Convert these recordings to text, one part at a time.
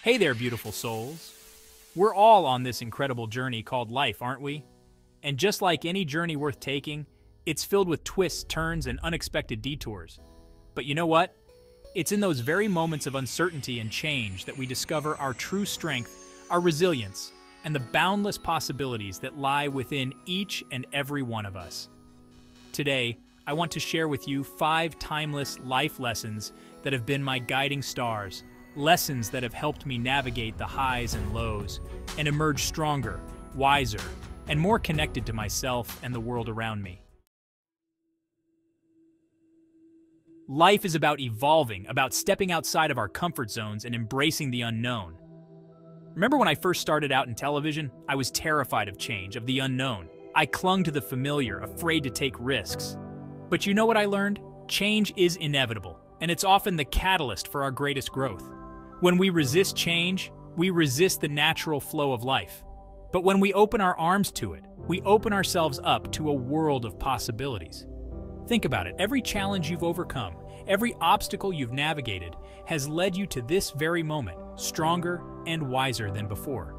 Hey there, beautiful souls. We're all on this incredible journey called life, aren't we? And just like any journey worth taking, it's filled with twists, turns, and unexpected detours. But you know what? It's in those very moments of uncertainty and change that we discover our true strength, our resilience, and the boundless possibilities that lie within each and every one of us. Today, I want to share with you 5 timeless life lessons that have been my guiding stars, lessons that have helped me navigate the highs and lows and emerge stronger, wiser, and more connected to myself and the world around me. Life is about evolving, about stepping outside of our comfort zones and embracing the unknown. Remember when I first started out in television? I was terrified of change, of the unknown. I clung to the familiar, afraid to take risks. But you know what I learned? Change is inevitable, and it's often the catalyst for our greatest growth. When we resist change, we resist the natural flow of life. But when we open our arms to it, we open ourselves up to a world of possibilities. Think about it. Every challenge you've overcome, every obstacle you've navigated has led you to this very moment, stronger and wiser than before.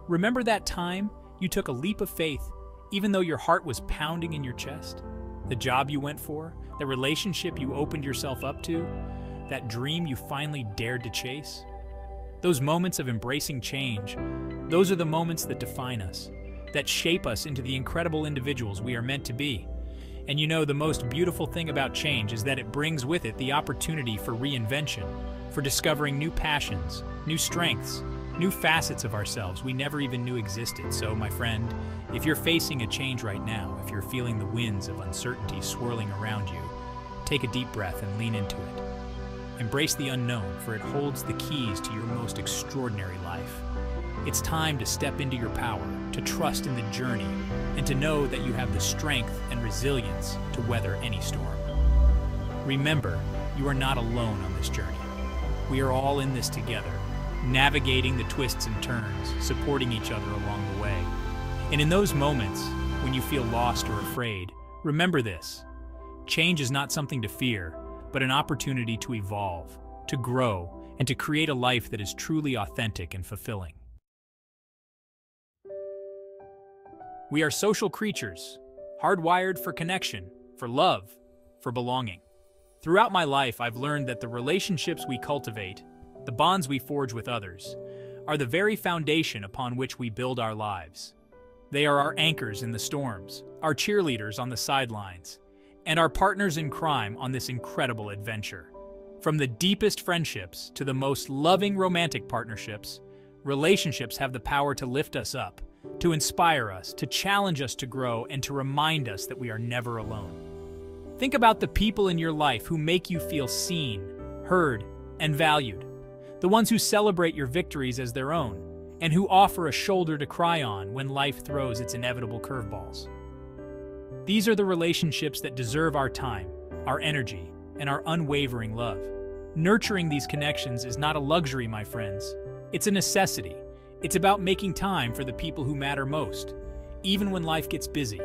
Remember that time you took a leap of faith, even though your heart was pounding in your chest? The job you went for, the relationship you opened yourself up to, that dream you finally dared to chase? Those moments of embracing change, those are the moments that define us, that shape us into the incredible individuals we are meant to be. And you know, the most beautiful thing about change is that it brings with it the opportunity for reinvention, for discovering new passions, new strengths, new facets of ourselves we never even knew existed. So, my friend, if you're facing a change right now, if you're feeling the winds of uncertainty swirling around you, take a deep breath and lean into it. Embrace the unknown, for it holds the keys to your most extraordinary life. It's time to step into your power, to trust in the journey, and to know that you have the strength and resilience to weather any storm. Remember, you are not alone on this journey. We are all in this together, navigating the twists and turns, supporting each other along the way. And in those moments, when you feel lost or afraid, remember this: change is not something to fear, but an opportunity to evolve, to grow, and to create a life that is truly authentic and fulfilling. We are social creatures, hardwired for connection, for love, for belonging. Throughout my life, I've learned that the relationships we cultivate, the bonds we forge with others, are the very foundation upon which we build our lives. They are our anchors in the storms, our cheerleaders on the sidelines, and our partners in crime on this incredible adventure. From the deepest friendships to the most loving romantic partnerships, relationships have the power to lift us up, to inspire us, to challenge us to grow, and to remind us that we are never alone. Think about the people in your life who make you feel seen, heard, and valued. The ones who celebrate your victories as their own, and who offer a shoulder to cry on when life throws its inevitable curveballs. These are the relationships that deserve our time, our energy, and our unwavering love. Nurturing these connections is not a luxury, my friends. It's a necessity. It's about making time for the people who matter most, even when life gets busy.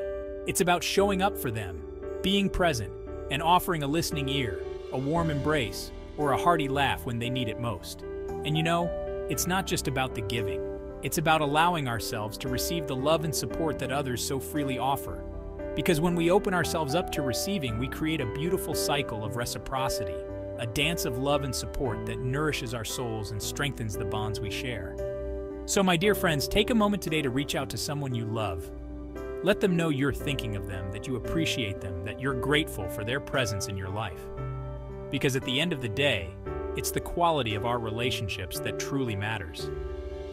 It's about showing up for them, being present, and offering a listening ear, a warm embrace, or a hearty laugh when they need it most. And you know, it's not just about the giving. It's about allowing ourselves to receive the love and support that others so freely offer. Because when we open ourselves up to receiving, we create a beautiful cycle of reciprocity, a dance of love and support that nourishes our souls and strengthens the bonds we share. So, my dear friends, take a moment today to reach out to someone you love. Let them know you're thinking of them, that you appreciate them, that you're grateful for their presence in your life. Because at the end of the day, it's the quality of our relationships that truly matters.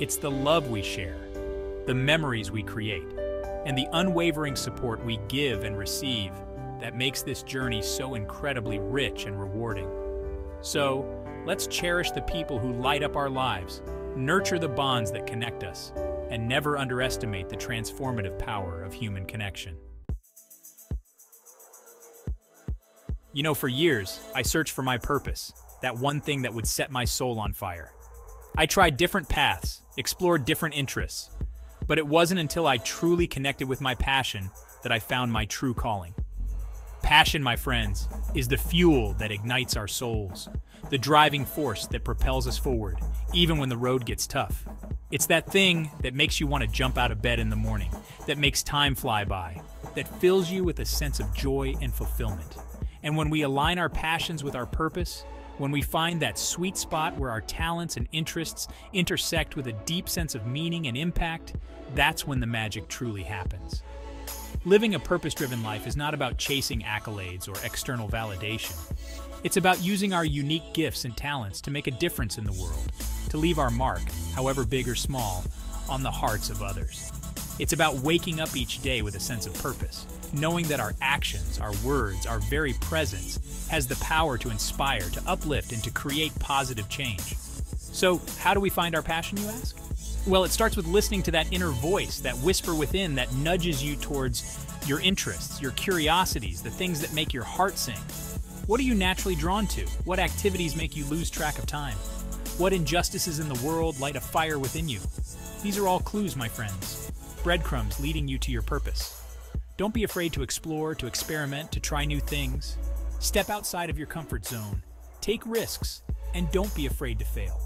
It's the love we share, the memories we create, and the unwavering support we give and receive that makes this journey so incredibly rich and rewarding. So, let's cherish the people who light up our lives, nurture the bonds that connect us, and never underestimate the transformative power of human connection. You know, for years, I searched for my purpose, that one thing that would set my soul on fire. I tried different paths, explored different interests, but it wasn't until I truly connected with my passion that I found my true calling. Passion, my friends, is the fuel that ignites our souls, the driving force that propels us forward, even when the road gets tough. It's that thing that makes you want to jump out of bed in the morning, that makes time fly by, that fills you with a sense of joy and fulfillment. And when we align our passions with our purpose, when we find that sweet spot where our talents and interests intersect with a deep sense of meaning and impact, that's when the magic truly happens. Living a purpose-driven life is not about chasing accolades or external validation. It's about using our unique gifts and talents to make a difference in the world, to leave our mark, however big or small, on the hearts of others. It's about waking up each day with a sense of purpose, knowing that our actions, our words, our very presence has the power to inspire, to uplift, and to create positive change. So, how do we find our passion, you ask? Well, it starts with listening to that inner voice, that whisper within that nudges you towards your interests, your curiosities, the things that make your heart sing. What are you naturally drawn to? What activities make you lose track of time? What injustices in the world light a fire within you? These are all clues, my friends. Breadcrumbs leading you to your purpose. Don't be afraid to explore, to experiment, to try new things. Step outside of your comfort zone. Take risks, and don't be afraid to fail.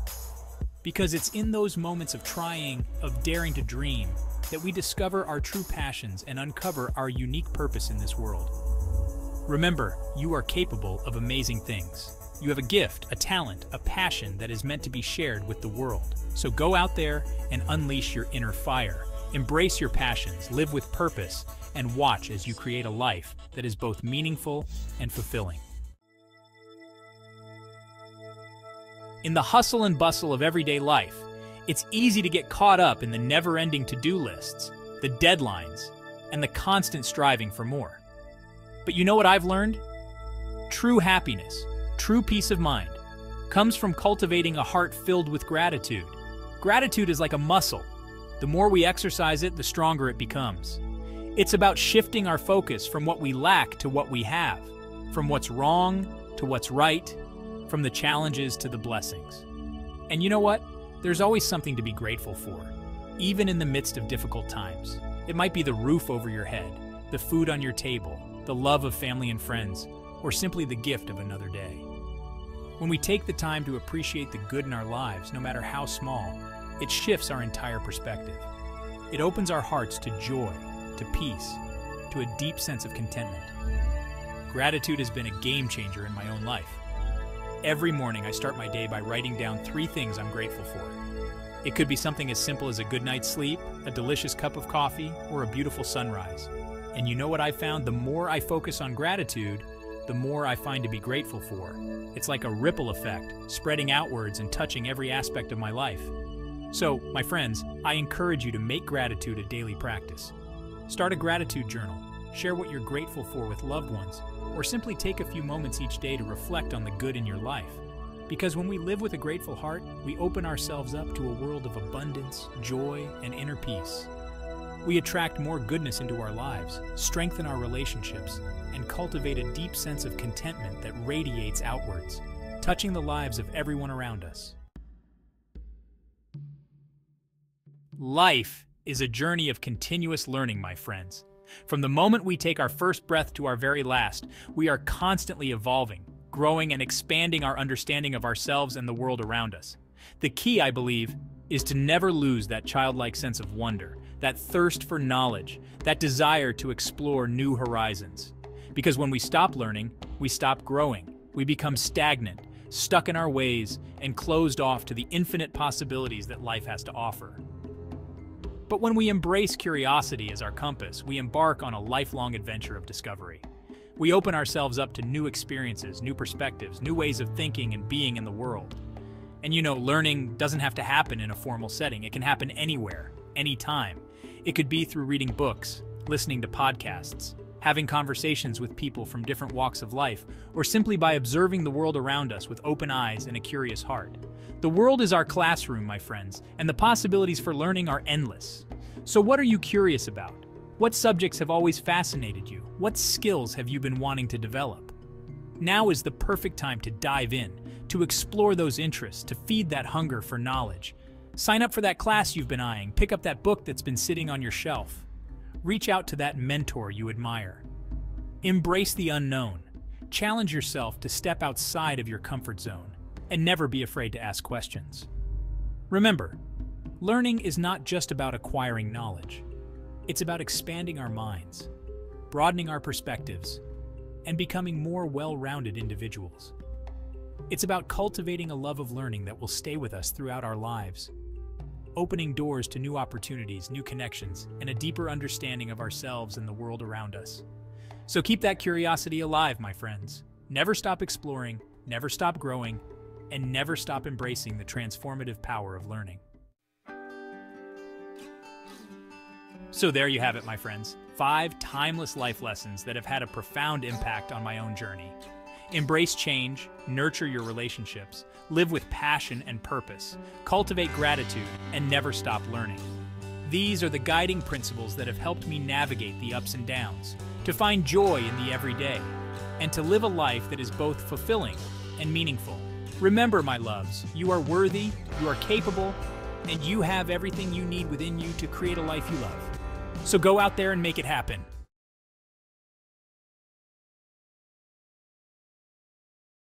Because it's in those moments of trying, of daring to dream, that we discover our true passions and uncover our unique purpose in this world. Remember, you are capable of amazing things. You have a gift, a talent, a passion that is meant to be shared with the world. So go out there and unleash your inner fire. Embrace your passions, live with purpose, and watch as you create a life that is both meaningful and fulfilling. In the hustle and bustle of everyday life, it's easy to get caught up in the never-ending to-do lists, the deadlines, and the constant striving for more. But you know what I've learned? True happiness, true peace of mind, comes from cultivating a heart filled with gratitude. Gratitude is like a muscle. The more we exercise it, the stronger it becomes. It's about shifting our focus from what we lack to what we have, from what's wrong to what's right, from the challenges to the blessings. And you know what? There's always something to be grateful for, even in the midst of difficult times. It might be the roof over your head, the food on your table, the love of family and friends, or simply the gift of another day. When we take the time to appreciate the good in our lives, no matter how small, it shifts our entire perspective. It opens our hearts to joy, to peace, to a deep sense of contentment. Gratitude has been a game changer in my own life. Every morning I start my day by writing down 3 things I'm grateful for. It could be something as simple as a good night's sleep, a delicious cup of coffee, or a beautiful sunrise. And you know what I found? The more I focus on gratitude, the more I find to be grateful for. It's like a ripple effect, spreading outwards and touching every aspect of my life. So, my friends, I encourage you to make gratitude a daily practice. Start a gratitude journal, share what you're grateful for with loved ones, or simply take a few moments each day to reflect on the good in your life. Because when we live with a grateful heart, we open ourselves up to a world of abundance, joy, and inner peace. We attract more goodness into our lives, strengthen our relationships, and cultivate a deep sense of contentment that radiates outwards, touching the lives of everyone around us. Life is a journey of continuous learning, my friends. From the moment we take our first breath to our very last, we are constantly evolving, growing, and expanding our understanding of ourselves and the world around us. The key, I believe, is to never lose that childlike sense of wonder, that thirst for knowledge, that desire to explore new horizons. Because when we stop learning, we stop growing. We become stagnant, stuck in our ways, and closed off to the infinite possibilities that life has to offer. But when we embrace curiosity as our compass, we embark on a lifelong adventure of discovery. We open ourselves up to new experiences, new perspectives, new ways of thinking and being in the world. And you know, learning doesn't have to happen in a formal setting. It can happen anywhere, anytime. It could be through reading books, listening to podcasts, having conversations with people from different walks of life, or simply by observing the world around us with open eyes and a curious heart. The world is our classroom, my friends, and the possibilities for learning are endless. So what are you curious about? What subjects have always fascinated you? What skills have you been wanting to develop? Now is the perfect time to dive in, to explore those interests, to feed that hunger for knowledge. Sign up for that class you've been eyeing, pick up that book that's been sitting on your shelf. Reach out to that mentor you admire. Embrace the unknown. Challenge yourself to step outside of your comfort zone, and never be afraid to ask questions. Remember, learning is not just about acquiring knowledge. It's about expanding our minds, broadening our perspectives, and becoming more well-rounded individuals. It's about cultivating a love of learning that will stay with us throughout our lives, opening doors to new opportunities, new connections, and a deeper understanding of ourselves and the world around us. So keep that curiosity alive, my friends. Never stop exploring, never stop growing, and never stop embracing the transformative power of learning. So there you have it, my friends. 5 timeless life lessons that have had a profound impact on my own journey. Embrace change, nurture your relationships, live with passion and purpose, cultivate gratitude, and never stop learning. These are the guiding principles that have helped me navigate the ups and downs, to find joy in the everyday, and to live a life that is both fulfilling and meaningful. Remember, my loves, you are worthy, you are capable, and you have everything you need within you to create a life you love. So go out there and make it happen.